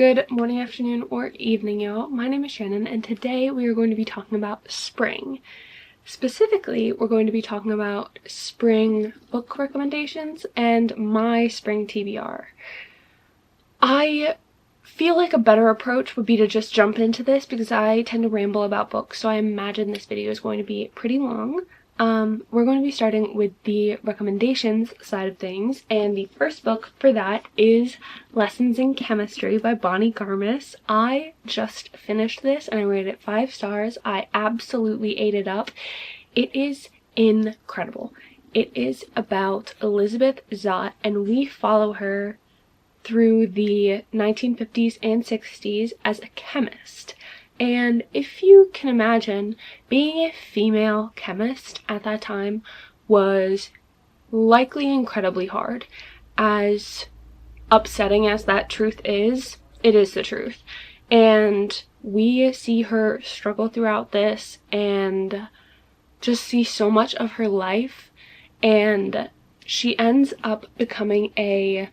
Good morning, afternoon, or evening, y'all. My name is Shannon, and today we are going to be talking about spring. Specifically, we're going to be talking about spring book recommendations and my spring TBR. I feel like a better approach would be to just jump into this because I tend to ramble about books, so I imagine this video is going to be pretty long. We're going to be starting with the recommendations side of things, and the first book for that is Lessons in Chemistry by Bonnie Garmis. I just finished this and I rated it 5 stars. I absolutely ate it up. It is incredible. It is about Elizabeth Zott, and we follow her through the 1950s and 60s as a chemist. And if you can imagine, being a female chemist at that time was likely incredibly hard. As upsetting as that truth is, it is the truth. And we see her struggle throughout this and just see so much of her life. And she ends up becoming a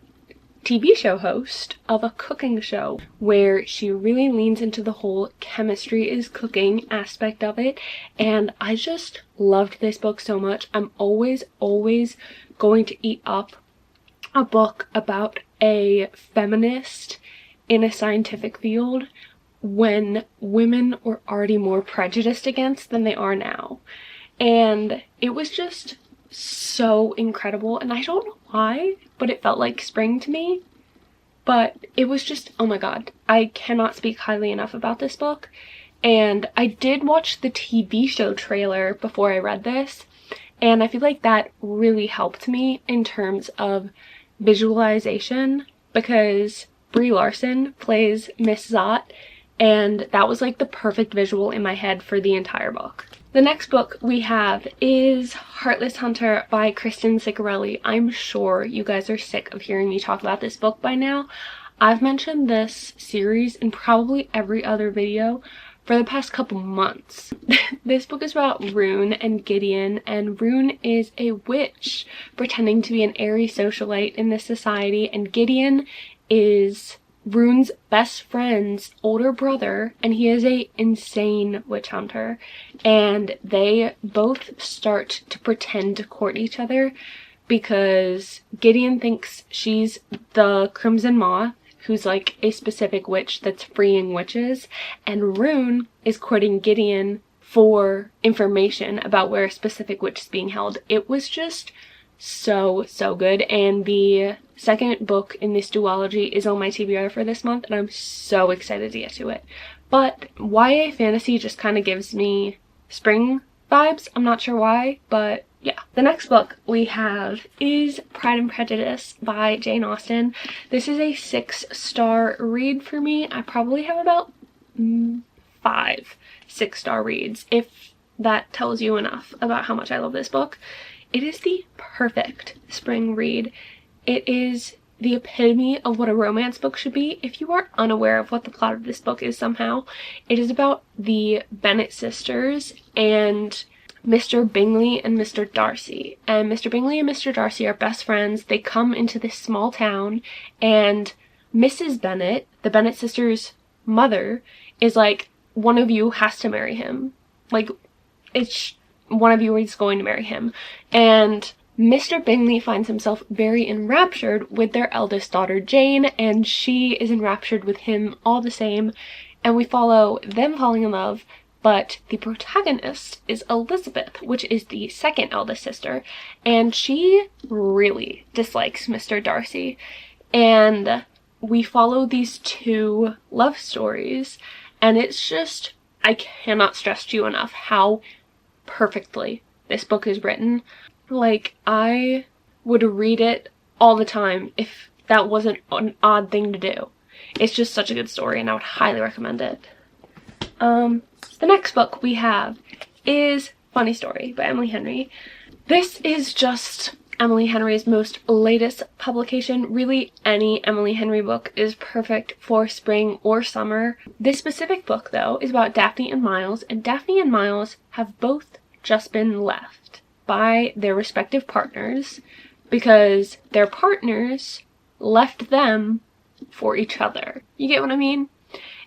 TV show host of a cooking show where she really leans into the whole chemistry is cooking aspect of it, and I just loved this book so much. I'm always going to eat up a book about a feminist in a scientific field when women were already more prejudiced against than they are now. And it was just so incredible, and I don't know why, but it felt like spring to me. But it was just, oh my god, I cannot speak highly enough about this book. And I did watch the TV show trailer before I read this, and I feel like that really helped me in terms of visualization, because Brie Larson plays Miss Zott, and that was like the perfect visual in my head for the entire book. The next book we have is Heartless Hunter by Kristen Ciccarelli. I'm sure you guys are sick of hearing me talk about this book by now. I've mentioned this series in probably every other video for the past couple months. This book is about Rune and Gideon, and Rune is a witch pretending to be an airy socialite in this society, and Gideon is Rune's best friend's older brother, and he is a insane witch hunter, and they both start to pretend to court each other because Gideon thinks she's the Crimson Moth, who's like a specific witch that's freeing witches, and Rune is courting Gideon for information about where a specific witch is being held. It was just so good, and the second book in this duology is on my TBR for this month, and I'm so excited to get to it. But YA fantasy just kind of gives me spring vibes. I'm not sure why, but yeah. The next book we have is Pride and Prejudice by Jane Austen. This is a 6-star read for me. I probably have about 5 6-star reads, if that tells you enough about how much I love this book. It is the perfect spring read. It is the epitome of what a romance book should be. If you are unaware of what the plot of this book is somehow, it is about the Bennet sisters and Mr. Bingley and Mr. Darcy. And Mr. Bingley and Mr. Darcy are best friends. They come into this small town, and Mrs. Bennet, the Bennet sisters' mother, is like, one of you has to marry him. Like, it's one of you is going to marry him. And Mr. Bingley finds himself very enraptured with their eldest daughter Jane, and she is enraptured with him all the same, and we follow them falling in love. But the protagonist is Elizabeth, which is the second eldest sister, and she really dislikes Mr. Darcy. And we follow these two love stories, and it's just, I cannot stress to you enough how perfectly this book is written. Like, I would read it all the time if that wasn't an odd thing to do. It's just such a good story, and I would highly recommend it. The next book we have is Funny Story by Emily Henry. This is just Emily Henry's most latest publication. Really, any Emily Henry book is perfect for spring or summer. This specific book, though, is about Daphne and Miles, and Daphne and Miles have both just been left by their respective partners because their partners left them for each other. You get what I mean?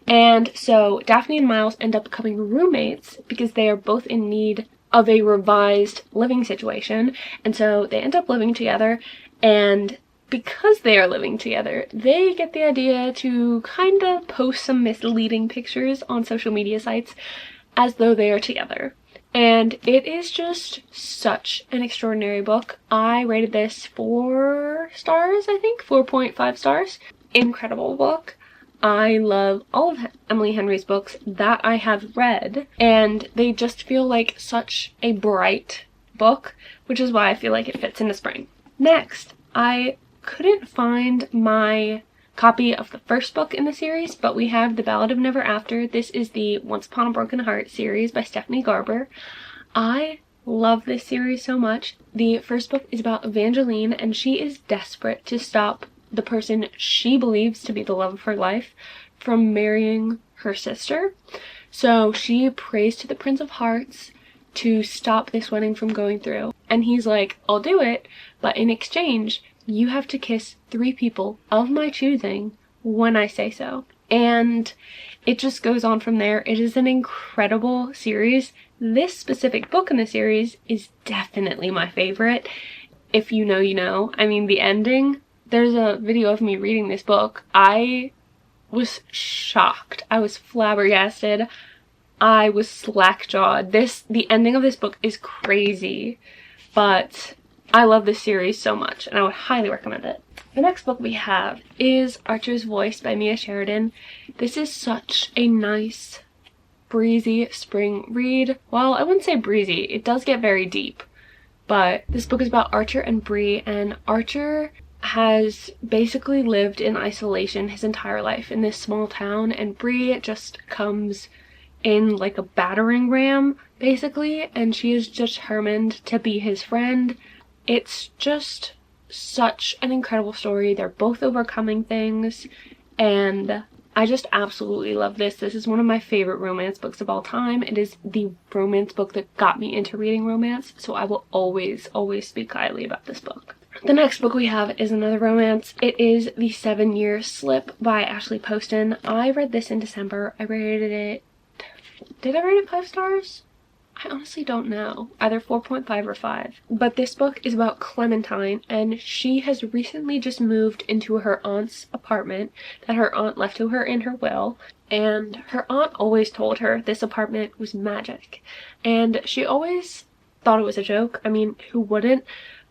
And so Daphne and Miles end up becoming roommates because they are both in need of a revised living situation. And so they end up living together, and because they are living together, they get the idea to kind of post some misleading pictures on social media sites as though they are together. And it is just such an extraordinary book. I rated this 4 stars, I think, 4.5 stars. Incredible book. I love all of Emily Henry's books that I have read, and they just feel like such a bright book, which is why I feel like it fits into spring. Next, I couldn't find my copy of the first book in the series, but we have The Ballad of Never After. This is the Once Upon a Broken Heart series by Stephanie Garber. I love this series so much. The first book is about Evangeline, and she is desperate to stop the person she believes to be the love of her life from marrying her sister. So she prays to the Prince of Hearts to stop this wedding from going through. And he's like, I'll do it, but in exchange, you have to kiss 3 people of my choosing when I say so. And it just goes on from there. It is an incredible series. This specific book in the series is definitely my favorite. If you know, you know. I mean, the ending, there's a video of me reading this book. I was shocked. I was flabbergasted. I was slack-jawed. The ending of this book is crazy, but I love this series so much, and I would highly recommend it. The next book we have is Archer's Voice by Mia Sheridan. This is such a nice, breezy spring read. Well, I wouldn't say breezy. It does get very deep, but this book is about Archer and Bree, and Archer has basically lived in isolation his entire life in this small town, and Bree just comes in like a battering ram, basically, and she is determined to be his friend. It's just such an incredible story. They're both overcoming things, and I just absolutely love this. This is one of my favorite romance books of all time. It is the romance book that got me into reading romance, so I will always, always speak highly about this book. The next book we have is another romance. It is The 7-Year Slip by Ashley Poston. I read this in December. I rated it... Did I rate it 5 stars? I honestly don't know. Either 4.5 or 5. But this book is about Clementine, and she has recently just moved into her aunt's apartment that her aunt left to her in her will. And her aunt always told her this apartment was magic. And she always thought it was a joke. I mean, who wouldn't?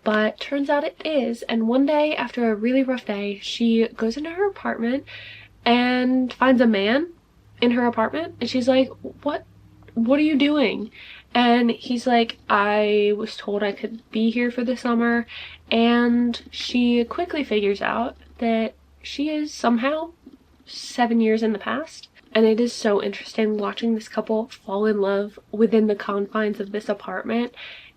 But turns out it is. And one day, after a really rough day, she goes into her apartment and finds a man in her apartment. And she's like, what are you doing? And he's like, I was told I could be here for the summer. And she quickly figures out that she is somehow 7 years in the past. And it is so interesting watching this couple fall in love within the confines of this apartment.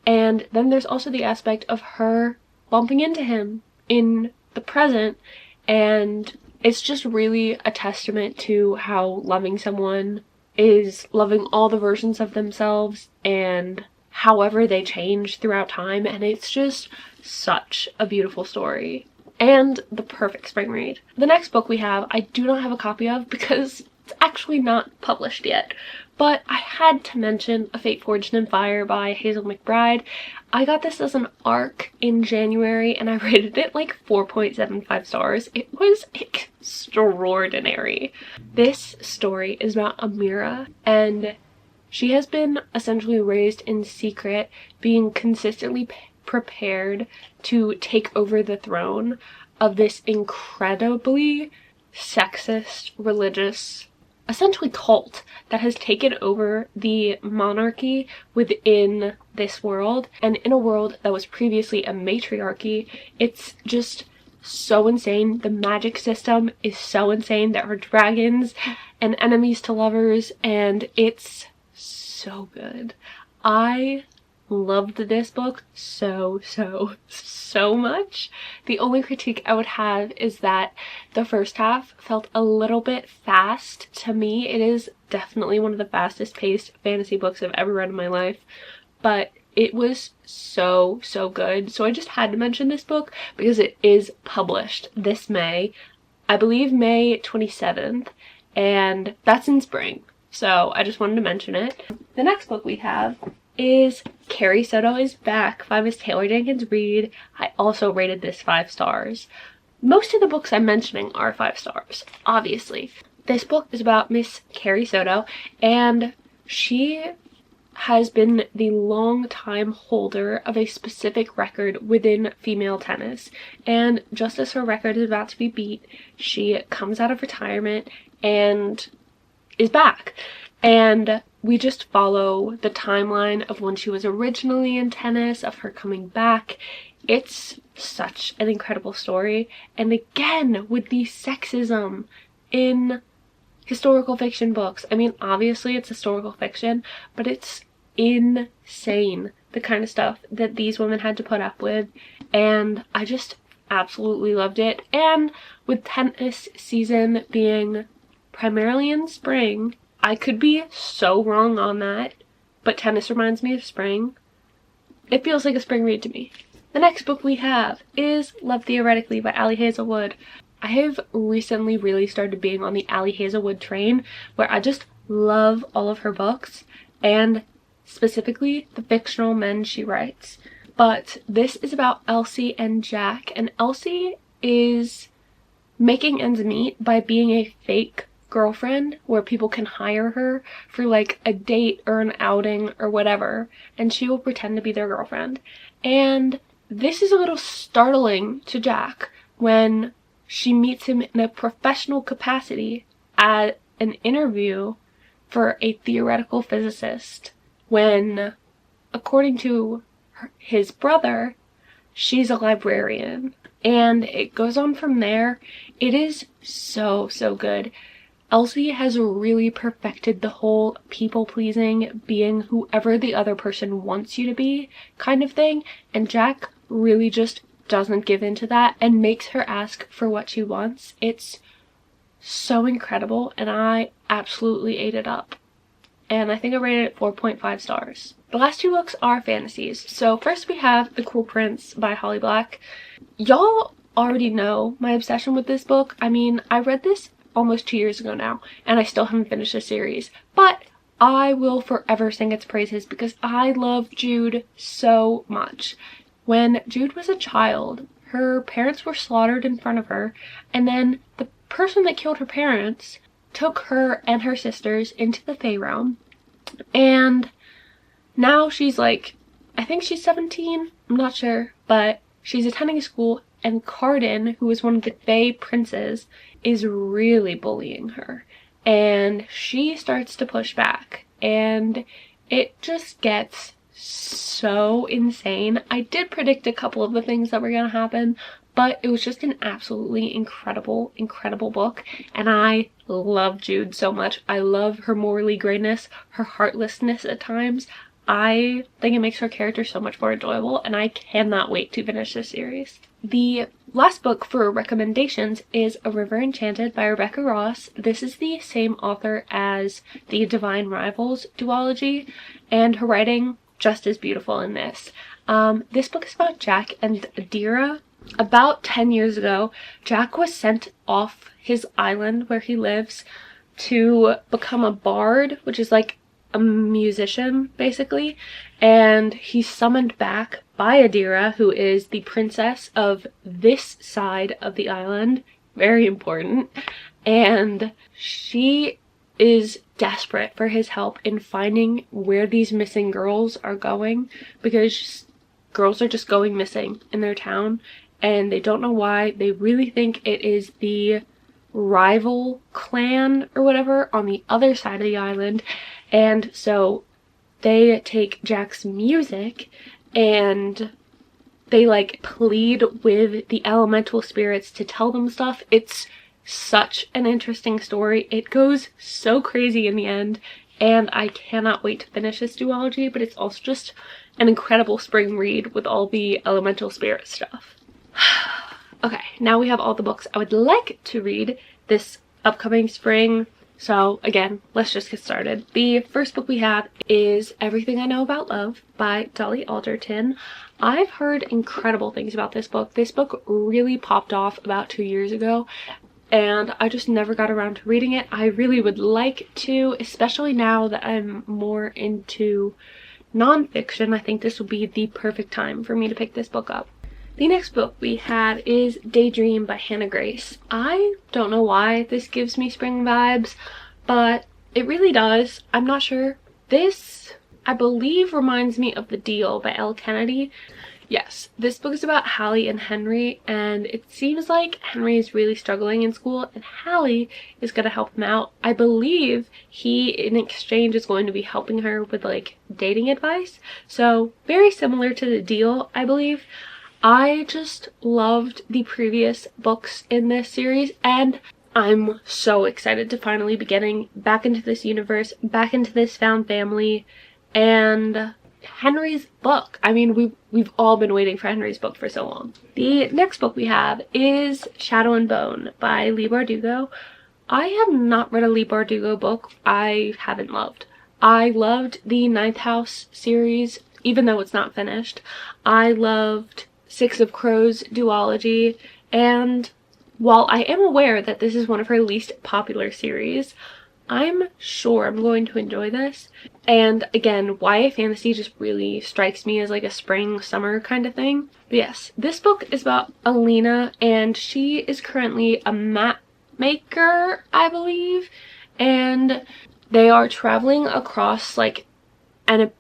And then there's also the aspect of her bumping into him in the present, and it's just really a testament to how loving someone is loving all the versions of themselves and however they change throughout time, and it's just such a beautiful story and the perfect spring read. The next book we have, I do not have a copy of because it's actually not published yet, but I had to mention A Fate Forged in Fire by Hazel McBride. I got this as an ARC in January, and I rated it like 4.75 stars. It was extraordinary. This story is about Amira, and she has been essentially raised in secret, being consistently prepared to take over the throne of this incredibly sexist, religious, essentially cult that has taken over the monarchy within this world. And in a world that was previously a matriarchy, it's just so insane. The magic system is so insane. There are dragons and enemies to lovers, and it's so good. I loved this book so much. The only critique I would have is that the first half felt a little bit fast to me. It is definitely one of the fastest paced fantasy books I've ever read in my life, but it was so good. So I just had to mention this book because it is published this May. I believe May 27th, and that's in spring. So I just wanted to mention it. The next book we have is Carrie Soto is Back by Miss Taylor Jenkins Reid. I also rated this 5 stars. Most of the books I'm mentioning are 5 stars, obviously. This book is about Miss Carrie Soto, and she has been the long-time holder of a specific record within female tennis. And just as her record is about to be beat, she comes out of retirement and is back. And we just follow the timeline of when she was originally in tennis, of her coming back. It's such an incredible story. And again, with the sexism in historical fiction books. I mean, obviously it's historical fiction, but it's insane the kind of stuff that these women had to put up with, and I just absolutely loved it. And with tennis season being primarily in spring, I could be so wrong on that, but tennis reminds me of spring. It feels like a spring read to me. The next book we have is Love Theoretically by Ali Hazelwood. I have recently really started being on the Ali Hazelwood train, where I just love all of her books, and specifically the fictional men she writes. But this is about Elsie and Jack, and Elsie is making ends meet by being a fake girlfriend where people can hire her for like a date or an outing or whatever, and she will pretend to be their girlfriend. And this is a little startling to Jack when she meets him in a professional capacity at an interview for a theoretical physicist, when, according to his brother, she's a librarian. And it goes on from there. It is so good. Elsie has really perfected the whole people-pleasing, being whoever the other person wants you to be kind of thing, and Jack really just doesn't give in to that and makes her ask for what she wants. It's so incredible, and I absolutely ate it up. And I think I rated it 4.5 stars. The last 2 books are fantasies. So first we have The Cruel Prince by Holly Black. Y'all already know my obsession with this book. I mean, I read this almost 2 years ago now, and I still haven't finished the series. But I will forever sing its praises because I love Jude so much. When Jude was a child, her parents were slaughtered in front of her, and then the person that killed her parents took her and her sisters into the Fae realm, and now she's like, I think she's 17, I'm not sure, but she's attending school, and Carden, who is one of the Fae princes, is really bullying her, and she starts to push back, and it just gets so insane. I did predict a couple of the things that were gonna happen, but it was just an absolutely incredible book, and I love Jude so much. I love her morally grayness, her heartlessness at times. I think it makes her character so much more enjoyable, and I cannot wait to finish this series. The last book for recommendations is A River Enchanted by Rebecca Ross. This is the same author as the Divine Rivals duology, and her writing just as beautiful in this. This book is about Jack and Adira. About 10 years ago, Jack was sent off his island where he lives to become a bard, which is like a musician basically, and he's summoned back by Adira, who is the princess of this side of the island, very important, and she is desperate for his help in finding where these missing girls are going, because girls are just going missing in their town and they don't know why. They really think it is the rival clan or whatever on the other side of the island, and so they take Jack's music and they like plead with the elemental spirits to tell them stuff. It's such an interesting story. It goes so crazy in the end, and I cannot wait to finish this duology, but it's also just an incredible spring read with all the elemental spirit stuff. Okay, now we have all the books I would like to read this upcoming spring. So again, let's just get started. The first book we have is Everything I Know About Love by Dolly Alderton. I've heard incredible things about this book. This book really popped off about 2 years ago. and I just never got around to reading it. I really would like to, especially now that I'm more into nonfiction. I think this will be the perfect time for me to pick this book up. The next book we have is Daydream by Hannah Grace. I don't know why this gives me spring vibes, but it really does. I'm not sure. This, I believe, reminds me of The Deal by Elle Kennedy. Yes, this book is about Hallie and Henry, and it seems like Henry is really struggling in school and Hallie is going to help him out. I believe he, in exchange, is going to be helping her with like dating advice. So very similar to The Deal, I believe. I just loved the previous books in this series, and I'm so excited to finally be getting back into this universe, back into this found family, and Henry's book. I mean, we've all been waiting for Henry's book for so long. The next book we have is Shadow and Bone by Leigh Bardugo. I have not read a Leigh Bardugo book I haven't loved. I loved the Ninth House series, even though it's not finished. I loved Six of Crows duology, and while I am aware that this is one of her least popular series, I'm sure I'm going to enjoy this. And again, YA fantasy just really strikes me as like a spring, summer kind of thing. But yes, this book is about Alina, and she is currently a map maker, I believe, and they are traveling across like a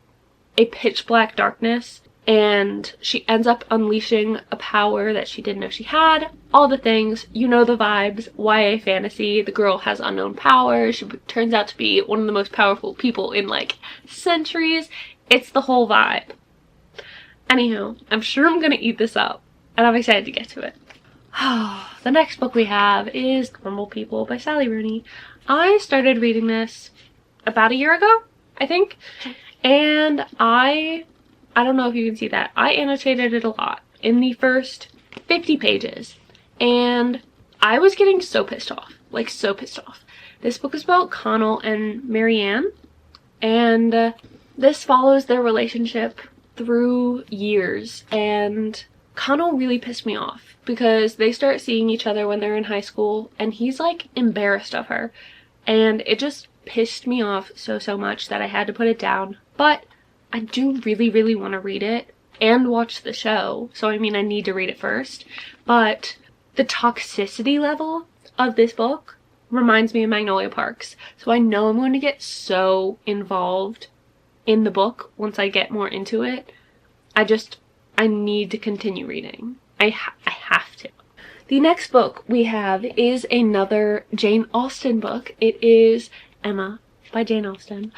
pitch black darkness, and she ends up unleashing a power that she didn't know she had. All the things, you know the vibes, YA fantasy, the girl has unknown powers, she turns out to be one of the most powerful people in like centuries. It's the whole vibe. Anywho, I'm sure I'm gonna eat this up, and I'm excited to get to it. The next book we have is Normal People by Sally Rooney. I started reading this about a year ago, I think, and I don't know if you can see that. I annotated it a lot in the first 50 pages, and I was getting so pissed off, like so pissed off. This book is about Connell and Marianne, and this follows their relationship through years, and Connell really pissed me off because they start seeing each other when they're in high school, and he's like embarrassed of her, and it just pissed me off so much that I had to put it down. But I do really want to read it and watch the show, so I mean I need to read it first. But the toxicity level of this book reminds me of Magnolia Parks, so I know I'm going to get so involved in the book once I get more into it. I need to continue reading. I have to. The next book we have is another Jane Austen book. It is Emma by Jane Austen.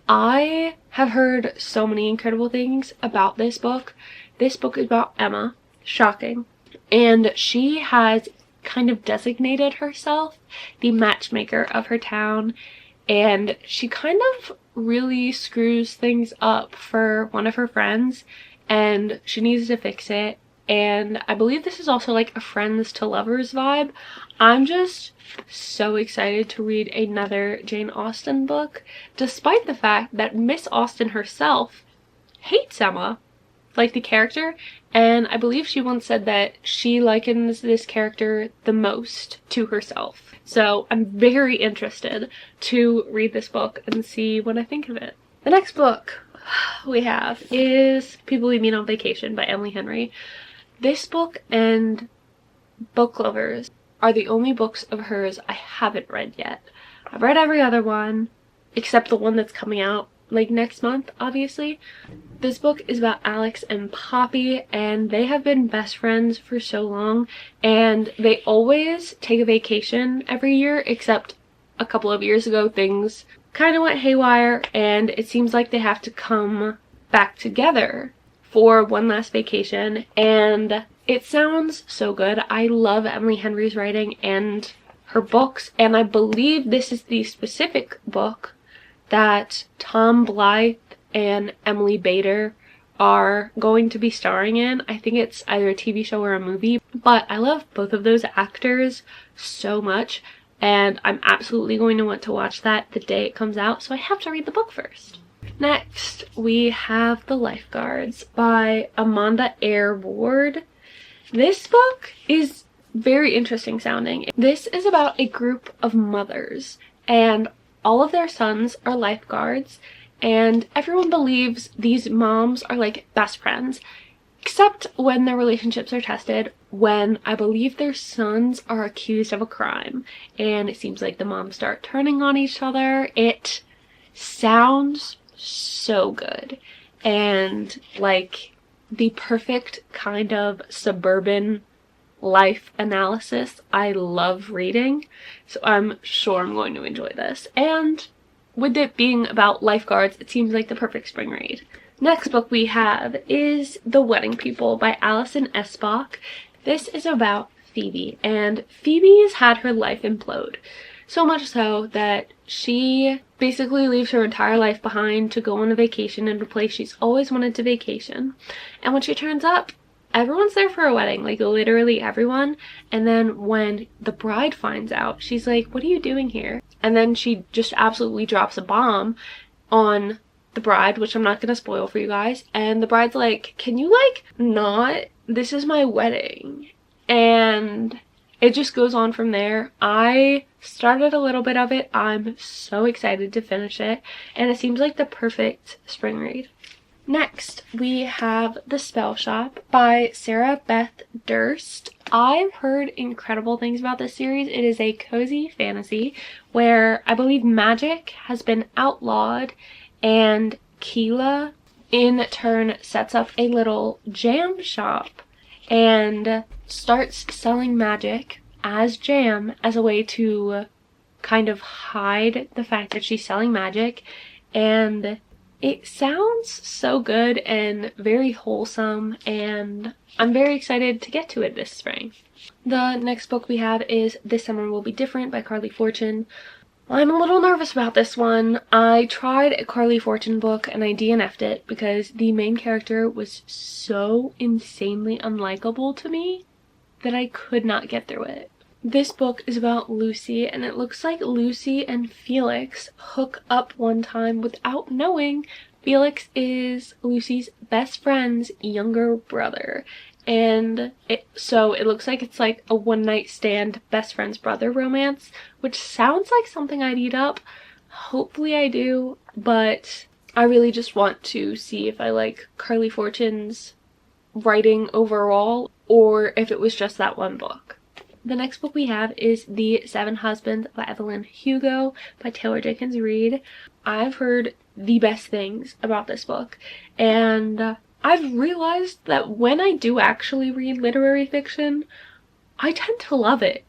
I have heard so many incredible things about this book. This book is about Emma. Shocking. And she has kind of designated herself the matchmaker of her town, and she kind of really screws things up for one of her friends, and she needs to fix it. And I believe this is also like a friends to lovers vibe. I'm just so excited to read another Jane Austen book, despite the fact that Miss Austen herself hates Emma, like the character, and I believe she once said that she likens this character the most to herself. So I'm very interested to read this book and see what I think of it. The next book we have is People We Meet on Vacation by Emily Henry. This book and Book Lovers are the only books of hers I haven't read yet. I've read every other one except the one that's coming out like next month, obviously. This book is about Alex and Poppy, and they have been best friends for so long, and they always take a vacation every year, except a couple of years ago things kind of went haywire, and it seems like they have to come back together for one last vacation, and it sounds so good. I love Emily Henry's writing and her books, and I believe this is the specific book that Tom Blythe and Emily Bader are going to be starring in. I think it's either a TV show or a movie, but I love both of those actors so much, and I'm absolutely going to want to watch that the day it comes out, so I have to read the book first. Next, we have The Lifeguards by Amanda Eyre Ward. This book is very interesting sounding. This is about a group of mothers, and all of their sons are lifeguards, and everyone believes these moms are like best friends, except when their relationships are tested, when I believe their sons are accused of a crime, and it seems like the moms start turning on each other. It sounds so good, and like the perfect kind of suburban life analysis I love reading, so I'm sure I'm going to enjoy this. And with it being about lifeguards, it seems like the perfect spring read. Next book we have is The Wedding People by Alison Espach. This is about Phoebe, and Phoebe has had her life implode. So much so that she basically leaves her entire life behind to go on a vacation in a place she's always wanted to vacation. And when she turns up, everyone's there for a wedding, like literally everyone. And then when the bride finds out, she's like, "What are you doing here?" And then she just absolutely drops a bomb on the bride, which I'm not gonna spoil for you guys. And the bride's like, "Can you like not? This is my wedding." And it just goes on from there. I started a little bit of it. I'm so excited to finish it, and it seems like the perfect spring read. Next, we have The Spell Shop by Sarah Beth Durst. I've heard incredible things about this series. It is a cozy fantasy where I believe magic has been outlawed, and Keela in turn sets up a little jam shop and starts selling magic as jam as a way to kind of hide the fact that she's selling magic. And it sounds so good and very wholesome, and I'm very excited to get to it this spring. The next book we have is This Summer Will Be Different by Carly Fortune. I'm a little nervous about this one. I tried a Carly Fortune book and I DNF'd it because the main character was so insanely unlikable to me that I could not get through it. This book is about Lucy, and it looks like Lucy and Felix hook up one time without knowing. Felix is Lucy's best friend's younger brother, and it looks like it's like a one-night stand best friend's brother romance, which sounds like something I'd eat up. Hopefully I do, but I really just want to see if I like Carly Fortune's writing overall, or if it was just that one book. The next book we have is The Seven Husbands by Evelyn Hugo by Taylor Jenkins Reid. I've heard the best things about this book, and I've realized that when I do actually read literary fiction, I tend to love it.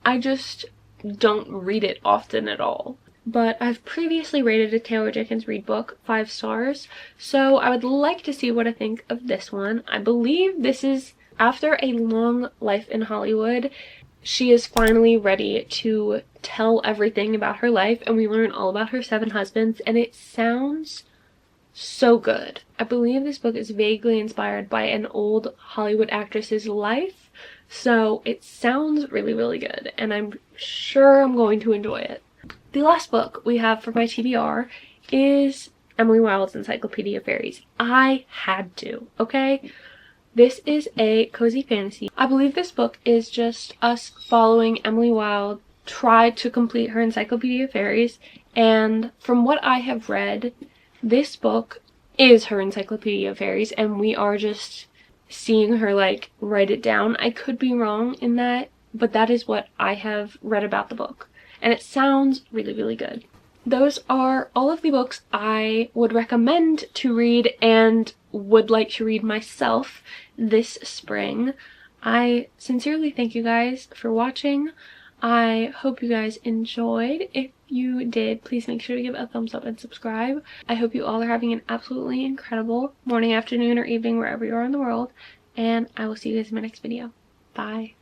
I just don't read it often at all. But I've previously rated a Taylor Jenkins Reid book 5 stars, so I would like to see what I think of this one. I believe this is after a long life in Hollywood. She is finally ready to tell everything about her life, and we learn all about her 7 husbands, and it sounds so good. I believe this book is vaguely inspired by an old Hollywood actress's life, so it sounds really, really good, and I'm sure I'm going to enjoy it. The last book we have for my TBR is Emily Wilde's Encyclopedia of Fairies. I had to, okay? This is a cozy fantasy. I believe this book is just us following Emily Wilde try to complete her Encyclopedia of Fairies, and from what I have read, this book is her Encyclopedia of Fairies, and we are just seeing her like write it down. I could be wrong in that, but that is what I have read about the book, and it sounds really, really good. Those are all of the books I would recommend to read and would like to read myself this spring. I sincerely thank you guys for watching. I hope you guys enjoyed. If you did, please make sure to give it a thumbs up and subscribe. I hope you all are having an absolutely incredible morning, afternoon, or evening wherever you are in the world, and I will see you guys in my next video. Bye.